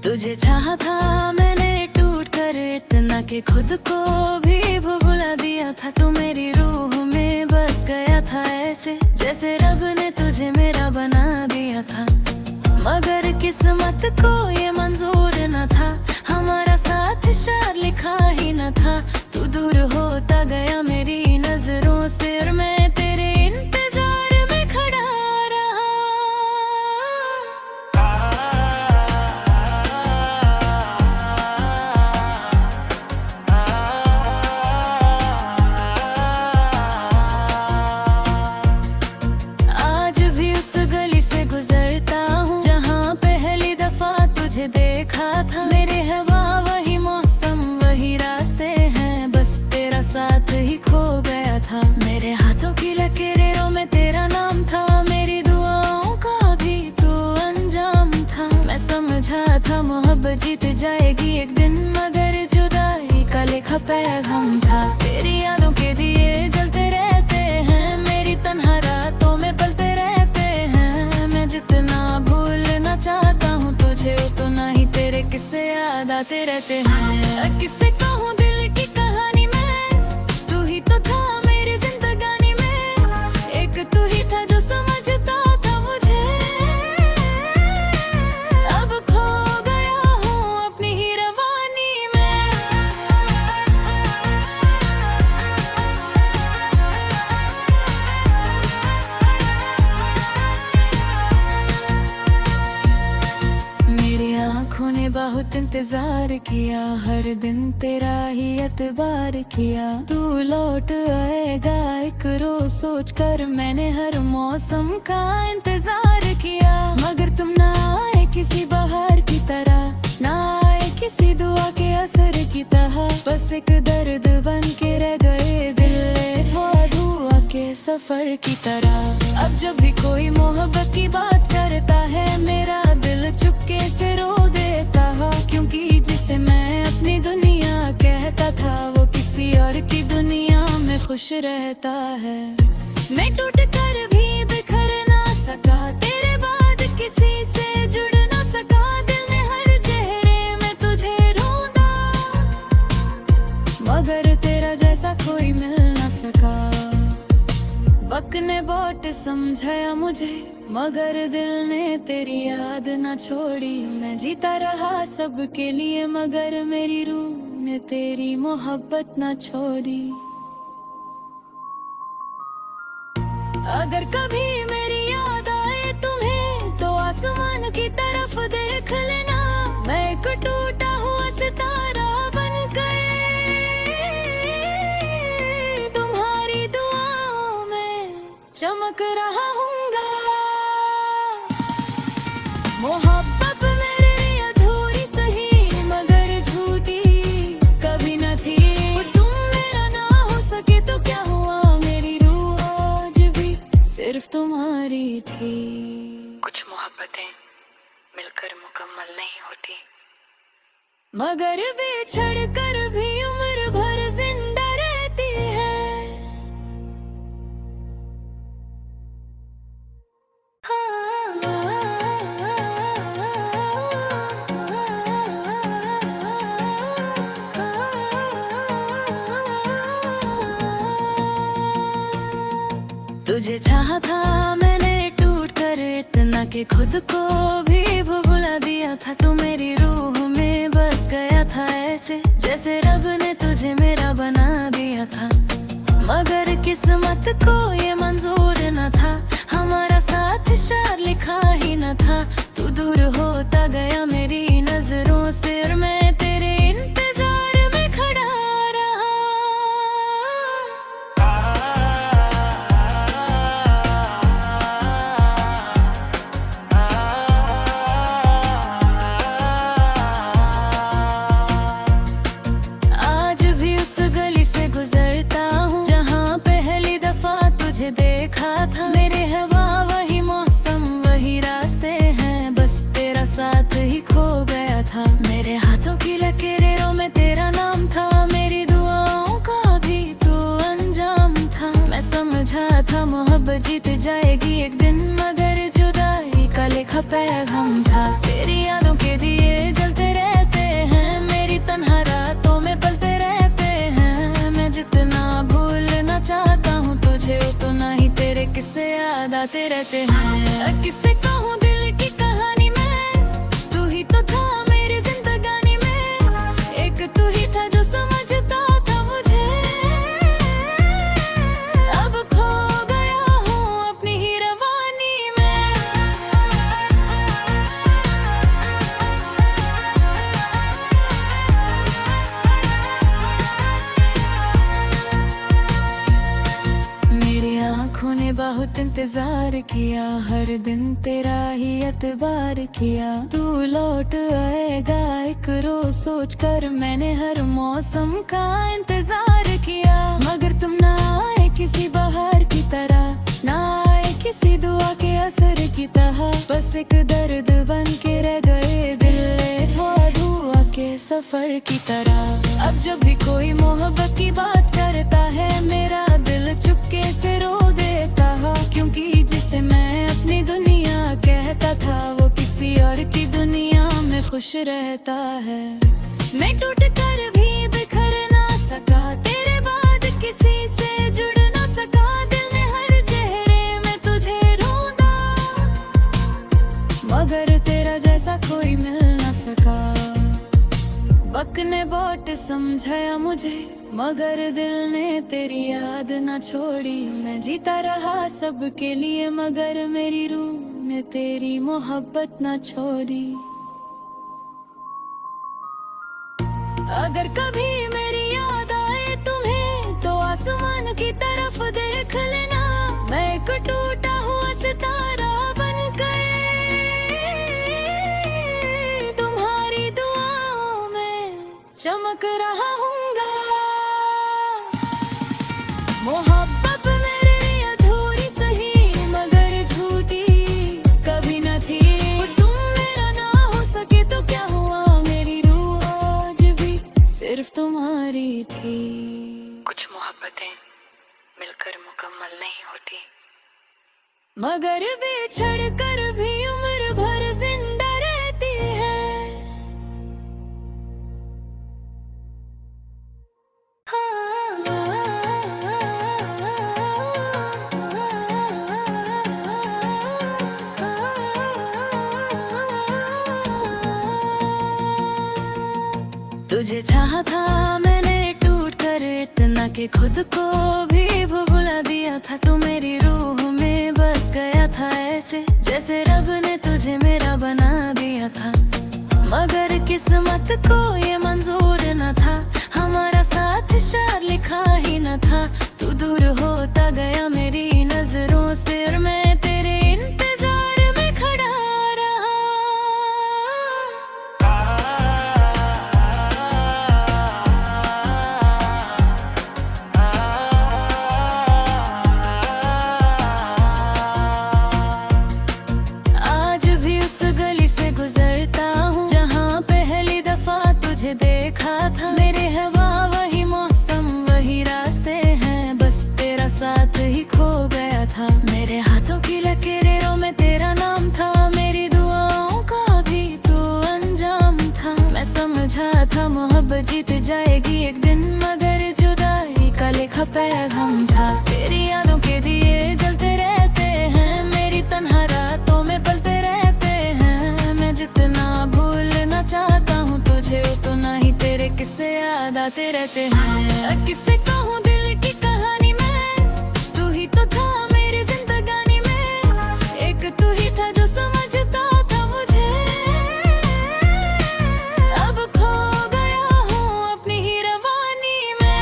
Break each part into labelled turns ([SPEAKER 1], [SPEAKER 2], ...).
[SPEAKER 1] तुझे चाहा था मैंने टूट कर इतना कि खुद को भी भुला दिया था। तू मेरी रूह में बस गया था ऐसे जैसे रब ने तुझे मेरा बना दिया था। मगर किस्मत को ये मंजूर न था, हमारा साथ शार लिखा ही न था। तू दूर होता गया मेरी नजरों से और मैं तेरे इंतजार में खड़ा रहा। आज भी उस गली से गुजरता हूँ जहाँ पहली दफा तुझे देखा था। मेरे हवा वही मौसम वही रास्ते हैं, बस तेरा साथ ही खो गया था। मेरे हाथों की लकीरों में तेरा नाम था, मेरी दुआओं का भी तू अंजाम था। मैं समझा था मोहब्बत जीत जाएगी एक दिन, मगर जुदाई का लिखा पैगाम था। तेरी यादों के दिए जलते रहते हैं, मेरी तन्हा रातों में पलते रहते हैं। मैं जितना भूलना चाहता हूँ तुझे उतना ही तेरे किस्से याद आते रहते हैं। किससे कहूँ दिल की कहानी में, तू ही तो था मेरी जिंदगानी में। एक तू ही था जो समझता था मुझे, अब खो गया हूँ अपनी ही रवानी में। मेरी आँखों ने बहुत इंतजार किया, हर दिन तेरा ही एतबार किया। तू लौट आएगा एक रोज सोच कर मैंने हर मौसम का इंतजार किया। मगर तुम ना आए किसी बहार की तरह, ना आए किसी दुआ के असर की तरह। बस एक दर्द बन के रह गए दिल धुआ के सफर की तरह। अब जब भी कोई मोहब्बत की बात करता है मेरा दिल चुपके से रो देता है। क्योंकि जिसे मैं अपनी दुनिया कहता था वो किसी और की दुनिया में खुश रहता है। मैं टूट कर भी बिखर ना सका, तेरे बाद किसी से जुड़ ना सका। दिल ने हर चेहरे में तुझे ढूंढा, मगर तेरा जैसा कोई मिल ना सका। वक्त ने बहुत समझाया मुझे, मगर दिल ने तेरी याद ना छोड़ी। मैं जीता रहा सबके लिए, मगर मेरी रूह ने तेरी मोहब्बत ना छोड़ी। अगर कभी मेरी याद आए तुम्हें तो आसमान की तरफ देख लेना। मैं एक टूटा हुआ सितारा बन गए तुम्हारी दुआओं में चमक रहा हूँगा। मोहब्बत मेरे लिए अधूरी सही मगर झूठी कभी न थी। तुम मेरा ना हो सके तो क्या हुआ, मेरी रूह आज भी सिर्फ तुम्हारी थी।
[SPEAKER 2] कुछ मोहब्बतें मिलकर मुकम्मल नहीं होती,
[SPEAKER 1] मगर बिछड़ कर भी उम्र भर जिंदा रहती है। तुझे चाहा था मैंने टूट कर इतना कि खुद को भी भुला दिया था। तू मेरी रूह में बस गया था ऐसे जैसे रब ने तुझे मेरा बना दिया था। मगर किस्मत को ये मंजूर न था, हमारा साथ शार लिखा ही न था। तू दूर होता गया मेरी नजरों से और मैं तेरे इंतजार में खड़ा रहा। आज भी उस गली से गुजरता हूँ जहाँ पहली दफा तुझे देखा था। मेरे हवा वही मौसम वही रास्ते हैं, बस तेरा साथ ही खो गया था। मेरे हाथों की लकीरों में तेरा नाम था, मेरी दुआओं का भी तू अंजाम था। मैं समझा था मोहब्बत जीत जाएगी एक दिन, मगर जुदाई का लिखा पैगाम था। तेरी यादों के दिए जलते आते रहते हैं। किससे कहूँ दिल की कहानी में, तू ही तो था मेरी जिंदगानी में। एक तू ही था जो समझता था मुझे, अब खो गया हूँ अपनी ही रवानी में। मेरी आँखों ने बहुत इंतजार किया, हर दिन तेरा ही एतबार किया। तू लौट आएगा एक रोज सोच कर मैंने हर मौसम का इंतजार किया। मगर तुम ना आए किसी बहार की तरह, ना आए किसी दुआ के असर की तरह। बस एक दर्द बन के रह गए दिल धुआ के सफर की तरह। अब जब भी कोई मोहब्बत की बात करता है, मेरा दिल चुपके से रो देता है। क्योंकि जिसे मैं अपनी दुनिया कहता था, वो किसी और की दुनिया में खुश रहता है। मैं टूट कर भी बिखर ना सका, तेरे बाद किसी से जुड़ ना सका। दिल ने हर चेहरे में तुझे ढूंढा, मगर तेरा जैसा कोई मिल ना सका। वक्त ने बहुत समझाया मुझे, मगर दिल ने तेरी याद ना छोड़ी। मैं जीता रहा सबके लिए, मगर मेरी रूह ने तेरी मोहब्बत ना छोड़ी। अगर कभी मेरी याद आए तुम्हें, तो आसमान की तरफ देख लेना। मैं एक टूटा हुआ सितारा बनकर तुम्हारी दुआओं में चमक रहा हूँगा। मोहब्बत मेरे लिए अधूरी सही, मगर झूठी कभी न थी। तुम मेरा ना हो सके तो क्या हुआ, मेरी रूह आज भी सिर्फ तुम्हारी थी।
[SPEAKER 2] कुछ मोहब्बतें मिलकर मुकम्मल नहीं होती,
[SPEAKER 1] मगर बिछड़ कर भी उम्र भर जिंदा रहती है। तुझे चाहा था मैंने टूट कर इतना कि खुद को भी भुला दिया था। तू मेरी रूह में बस गया था ऐसे, जैसे रब ने तुझे मेरा बना दिया था। मगर किस्मत को ये मंजूर न था, हमारा साथ शार लिखा ही न था। तू दूर होता गया मेरी नजरों से, और मैं तेरे इंतजार में खड़ा रहा। आज भी उस गली से गुजरता हूँ, जहाँ पहली दफा तुझे देखा था। मेरे हवा वही मौसम वही रास्ते हैं, बस तेरा साथ ही खो गया था। मेरे हाथों की लकीरों में तेरा नाम था, मेरी दुआओं का भी तू अंजाम था। मैं समझा था मोहब्बत जीत जाएगी एक दिन, मगर जुदाई का लिखा पैगाम था। तेरी यादों के दिए जलते रहते हैं, मेरी तन्हा रातों में पलते रहते हैं। मैं जितना भूलना चाहता हूँ तुझे, उतना ही तेरे किस्से याद आते रहते हैं। किससे कहूँ दिल की कहानी में, तू ही तो था मेरी जिंदगानी में। एक तू ही था जो समझता था मुझे, अब खो गया हूँ अपनी ही रवानी में।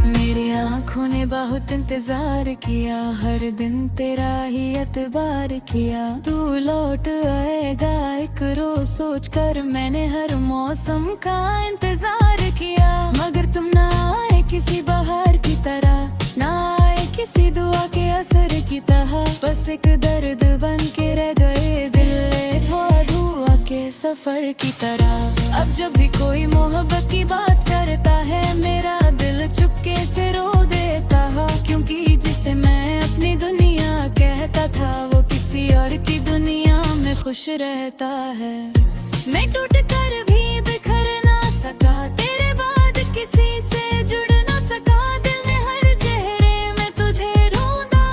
[SPEAKER 1] मेरी आँखों ने बहुत इंतजार किया, हर दिन तेरा ही एतबार किया। तू लौट आएगा एक रोज सोच कर मैंने हर मौसम का इंतजार किया। मगर तुम ना आए किसी बहार की तरह, ना आए किसी दुआ के असर की तरह। बस एक दर्द बन के रह गए दिल धुआ के सफर की तरह। अब जब भी कोई मोहब्बत की बात करता है, मेरा दिल चुपके से रो देता है। क्योंकि जिसे मैं अपनी दुनिया कहता था, वो किसी और की दुनिया में खुश रहता है। मैं टूट कर भी बिखर ना सका, तेरे बाद किसी से जुड़ ना सका। दिल ने हर चेहरे में तुझे ढूंढा,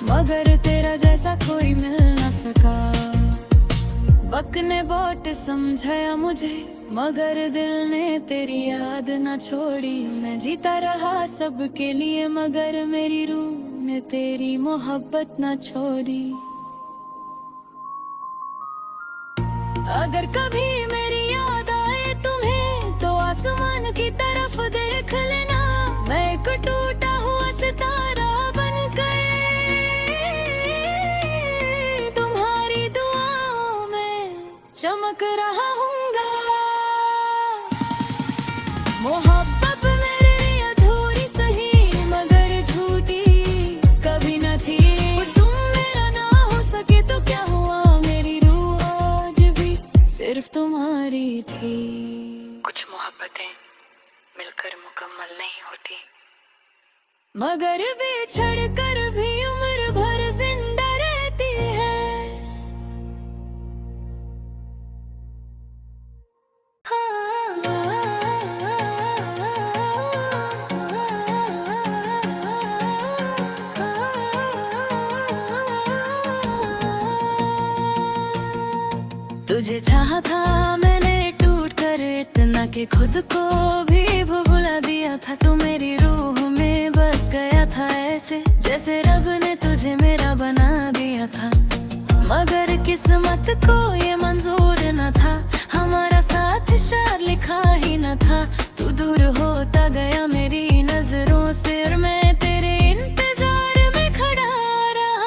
[SPEAKER 1] मगर तेरा जैसा कोई मिल ना सका। वक्त ने बहुत समझाया मुझे, मगर दिल ने तेरी याद ना छोड़ी। मैं जीता रहा सबके लिए, मगर मेरी रूह ने तेरी मोहब्बत ना छोड़ी। अगर कभी मेरी याद आए तुम्हें, तो आसमान की तरफ देख लेना। मैं एक टूटा हुआ सितारा बनकर तुम्हारी दुआओं में चमक रहा हूँगा। मोहब्बत मेरे अधूरी सही, मगर झूठी कभी न थी। तुम मेरा ना हो सके तो क्या हुआ, मेरी रूह आज भी सिर्फ तुम्हारी थी।
[SPEAKER 2] कुछ मोहब्बतें मिलकर मुकम्मल नहीं होती,
[SPEAKER 1] मगर बिछड़ कर भी उम्र भर जिंदा रहती है। तुझे चाहा था मैंने टूट कर इतना कि खुद को भी भुला दिया था। तू मेरी रूह में बस गया था, ऐसे जैसे रब ने तुझे मेरा बना दिया था। मगर किस्मत को ये मंजूर न था, हमारा साथ शार लिखा ही न था। तू दूर होता गया मेरी नजरों से, और मैं तेरे इंतजार में खड़ा रहा।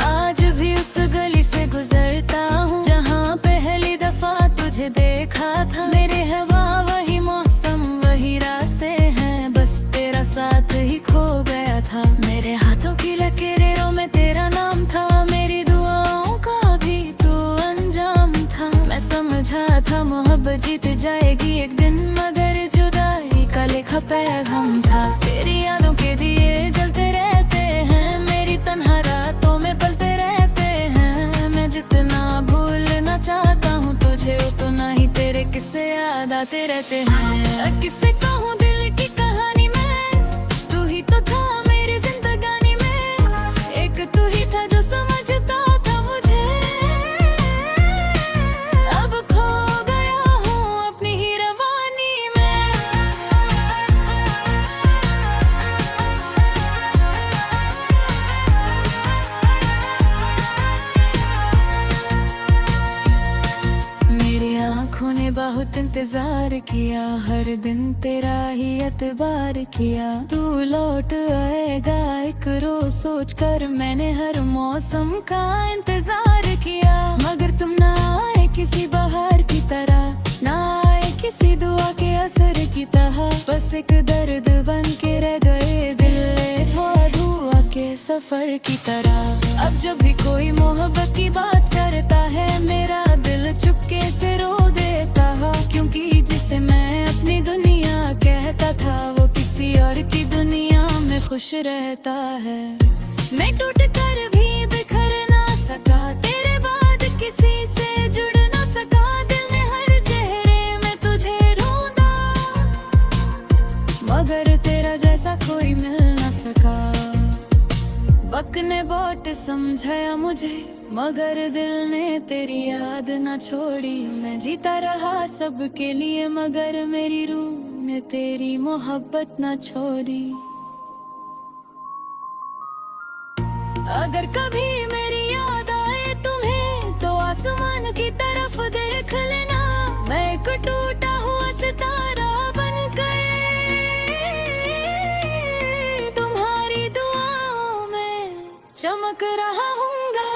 [SPEAKER 1] आज भी उस गली से गुजरता हूँ, जहाँ पहली दफा तुझे देखा था। मेरे हवा वही मौसम वही रास्ते हैं, बस तेरा साथ ही खो गया था। मेरे हाथों की लकीरों में तेरा नाम था, मेरी दुआओं का भी तू अंजाम था। मैं समझा था मोहब्बत जीत जाएगी एक दिन, मगर जुदाई का लिखा पैगाम था। तेरी यादों के दिए जलते रहते हैं, मेरी तन्हा रातों में पलते रहते हैं। मैं जितना भूलना चाहता हूँ तुझे, उतना ही तेरे किस्से याद आते रहते हैं। किससे कहूँ दिल की कहानी में, तू ही तो था मेरी जिंदगानी में। एक तू ही था जो समझता था मुझे, अब खो गया हूँ अपनी ही रवानी में। मेरी आँखों ने बहुत इंतजार किया, हर दिन तेरा ही एतबार किया। तू लौट आएगा एक रोज सोच कर, मैंने हर मौसम का इंतजार किया। मगर तुम ना आए किसी बहार की तरह, ना आए किसी दुआ के असर की तरह। बस एक दर्द बन के रह गए दिल धुआ के सफर की तरह। अब जब भी कोई मोहब्बत की बात करता है, मेरा दिल चुपके से रो देता है। क्योंकि जिसे मैं अपनी दुनिया कहता था, वो किसी और की दुनिया में खुश रहता है। मैं टूट कर भी बिखर ना सका, तेरे बाद किसी से जुड़ ना सका। दिल ने हर चेहरे में तुझे ढूंढा, मगर तेरा जैसा कोई मिल ना सका। वक्त ने बहुत समझाया मुझे, मगर दिल ने तेरी याद ना छोड़ी। मैं जीता रहा सबके लिए, मगर मेरी रूह ने तेरी मोहब्बत ना छोड़ी। अगर कभी मेरी याद आए तुम्हें, तो आसमान की तरफ देख लेना। मैं एक टूटा हुआ सितारा बनकर तुम्हारी दुआओं में चमक रहा हूँगा।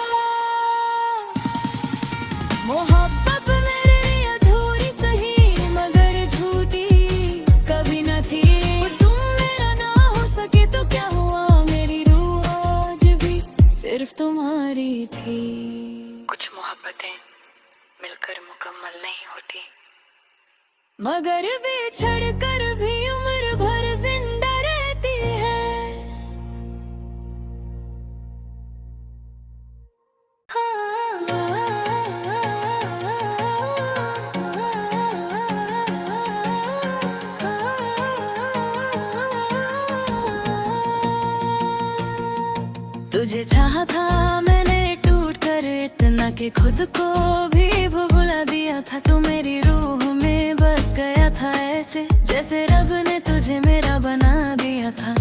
[SPEAKER 1] मोहब्बत मेरे अधूरी सही, मगर झूठी कभी न थी। तुम मेरा ना हो सके तो क्या हुआ, मेरी रूह आज भी सिर्फ तुम्हारी थी।
[SPEAKER 2] कुछ मोहब्बतें मिलकर मुकम्मल नहीं होती।
[SPEAKER 1] मगर बिछड़ कर भी उम्र भर जिंदा रहती है। तुझे चाहा था मैंने टूट कर इतना कि खुद को भी भुला दिया था। तू मेरी रूह में बस गया था ऐसे जैसे रब ने तुझे मेरा बना दिया था।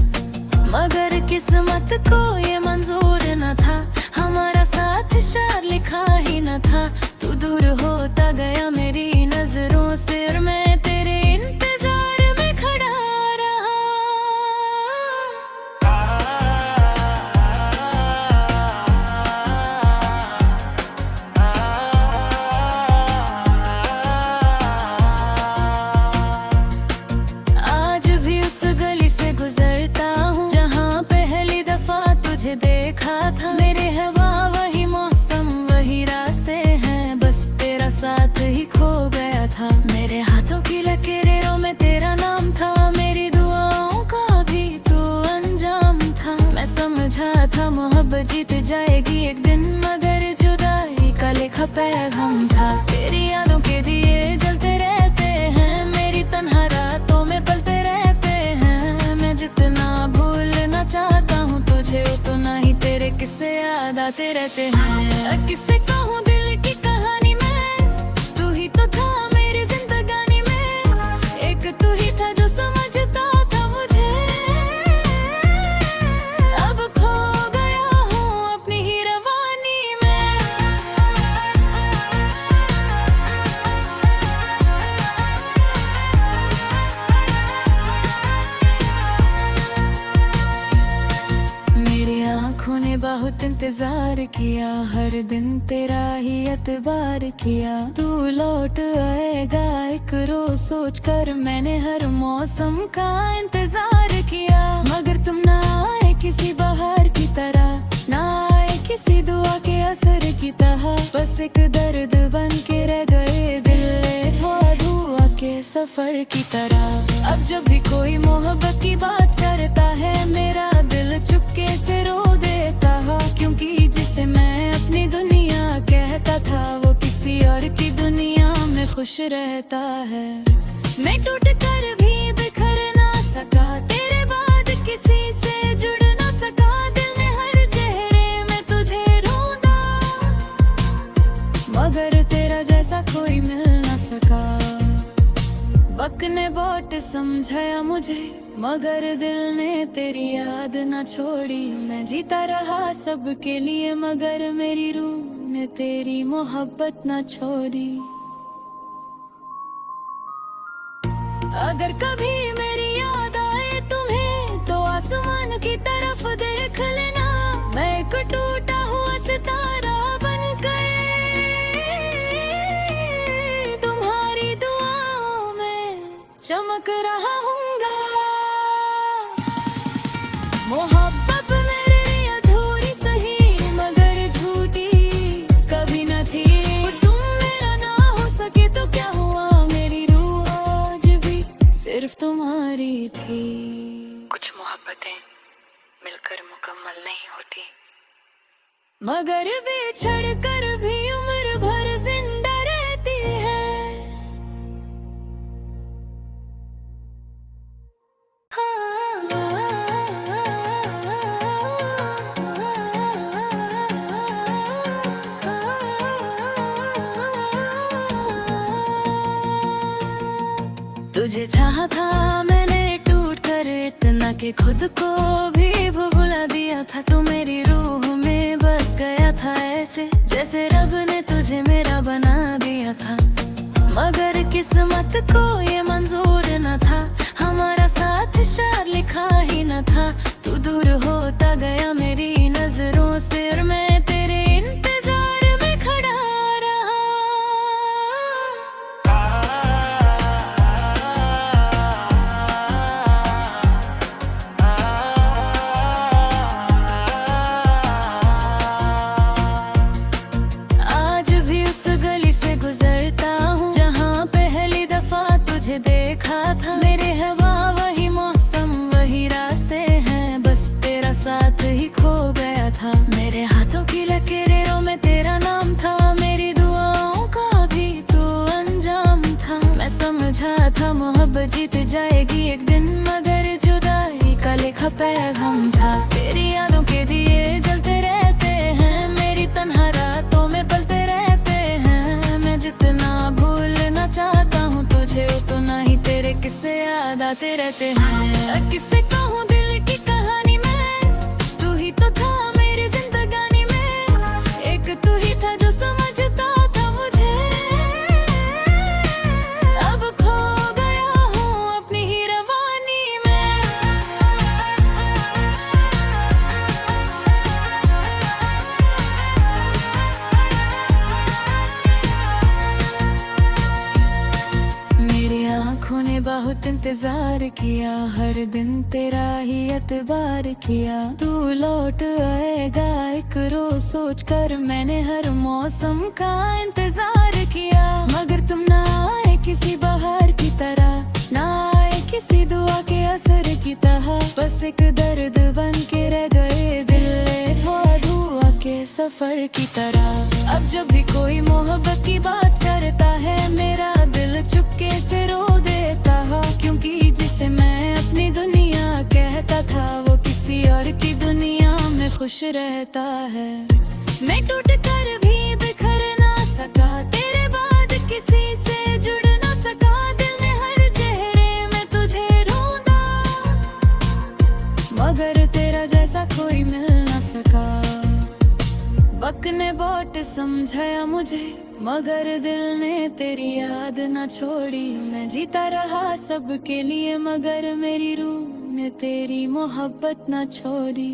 [SPEAKER 1] मगर किस्मत को ये मंजूर न था, हमारा साथ शार लिखा ही न था। तू दूर होता गया मेरी नजरों से और मैं तेरे इंतजार में खड़ा रहा। आज भी उस गली से गुजरता हूँ जहाँ पहली दफा तुझे देखा था। मेरे हवा वही मौसम वही रास्ते हैं, बस तेरा साथ ही खो गया था। मेरे हाथों की लकीरों में तेरा नाम था, मेरी दुआओं का भी तू अंजाम था। मैं समझा था मोहब्बत जीत जाएगी एक दिन, मगर जुदाई का लिखा पैगाम था। तेरी यादों के दिए जलते रहते हैं, मेरी तन्हा रातों में पलते रहते हैं। मैं जितना भूलना चाहता हूँ तुझे उतना ही तेरे किस्से याद आते रहते हैं। किससे कहूँ दिल की कहानी में, तू ही तो था मेरी जिंदगानी में। एक तू ही था जो समझता था मुझे, अब खो गया हूँ अपनी ही रवानी में। मेरी आँखों ने बहुत इंतजार किया, हर दिन तेरा ही एतबार किया। तू लौट आएगा एक रोज सोच कर मैंने हर मौसम का इंतजार किया। मगर तुम ना आए किसी बहार की तरह, ना आए किसी दुआ के असर की तरह। बस एक दर्द बन के रह गए दिल हुआ धुआ के सफर की तरह। अब जब भी कोई मोहब्बत की बात करता है मेरा दिल चुपके से रो देता है। क्योंकि जिसे मैं अपनी दुनिया कहता था वो किसी और की दुनिया में खुश रहता है। मैं टूट कर भी बिखर ना सका, तेरे बाद किसी से जुड़ ना सका। दिल ने हर चेहरे में तुझे ढूंढा, मगर तेरा जैसा कोई मिल ना सका। वक्त ने बहुत समझाया मुझे, मगर दिल ने तेरी याद ना छोड़ी। मैं जीता रहा सबके लिए, मगर मेरी रूह ने तेरी मोहब्बत ना छोड़ी। अगर कभी मेरी याद आए तुम्हें तो आसमान की तरफ देख लेना। मैं एक टूटा हुआ सितारा बनकर तुम्हारी दुआओं में चमक रहा हूँगा। मोहब्बत मेरे लिए अधूरी सही मगर झूठी कभी न थी। तुम मेरा ना हो सके तो क्या हुआ, मेरी रूह आज भी सिर्फ तुम्हारी थी।
[SPEAKER 2] कुछ मोहब्बतें मिलकर मुकम्मल नहीं होती।
[SPEAKER 1] मगर बिछड़ कर भी उम्र भर जिंदा रहती है। तुझे चाहा था मैंने टूट कर इतना कि खुद को भी भुला दिया था। तू मेरी रूह में बस गया था ऐसे जैसे रब ने तुझे मेरा बना दिया था। मगर किस्मत को ये मंजूर न था, हमारा साथ शार लिखा ही न था। तू दूर होता गया मेरी नजरों से और मैं तेरे इंतजार में खड़ा रहा। आज भी उस गली से गुजर जीत जाएगी एक दिन, मगर जुदाई का लिखा पैगाम था। तेरी यादों के दिए जलते रहते हैं, मेरी तन्हा रातों में पलते रहते हैं। मैं जितना भूलना चाहता हूँ तुझे, उतना ही तेरे किस्से याद आते रहते हैं। किससे कहूँ दिल की कहानी में, तू ही तो था मेरी जिंदगानी में। एक तू ही था जो समझता था मुझे, अब खो गया हूँ अपनी ही रवानी में। मेरी आँखों ने बहुत इंतजार किया, हर दिन तेरा ही एतबार किया। तू लौट आएगा एक रोज सोच कर, मैंने हर मौसम का इंतजार किया। मगर तुम ना आए किसी बहार की तरह, ना आए किसी दुआ के असर की तरह। बस एक दर्द बन के रह गए दिल हुआ धुआं के सफर की तरह। अब जब भी कोई मोहब्बत की बात करता है, मेरा दिल चुपके से रो देता है। क्योंकि जिसे मैं अपनी दुनिया कहता था, वो किसी और की दुनिया में खुश रहता है। मैं टूट कर भी बिखर ना सका, तेरे बाद किसी से जुड़ ना सका। दिल ने हर चेहरे में तुझे ढूंढा, मगर तेरा जैसा कोई मिल ना सका। वक्त ने बहुत समझाया मुझे, मगर दिल ने तेरी याद ना छोड़ी। मैं जीता रहा सबके लिए, मगर मेरी रूह ने तेरी मोहब्बत ना छोड़ी।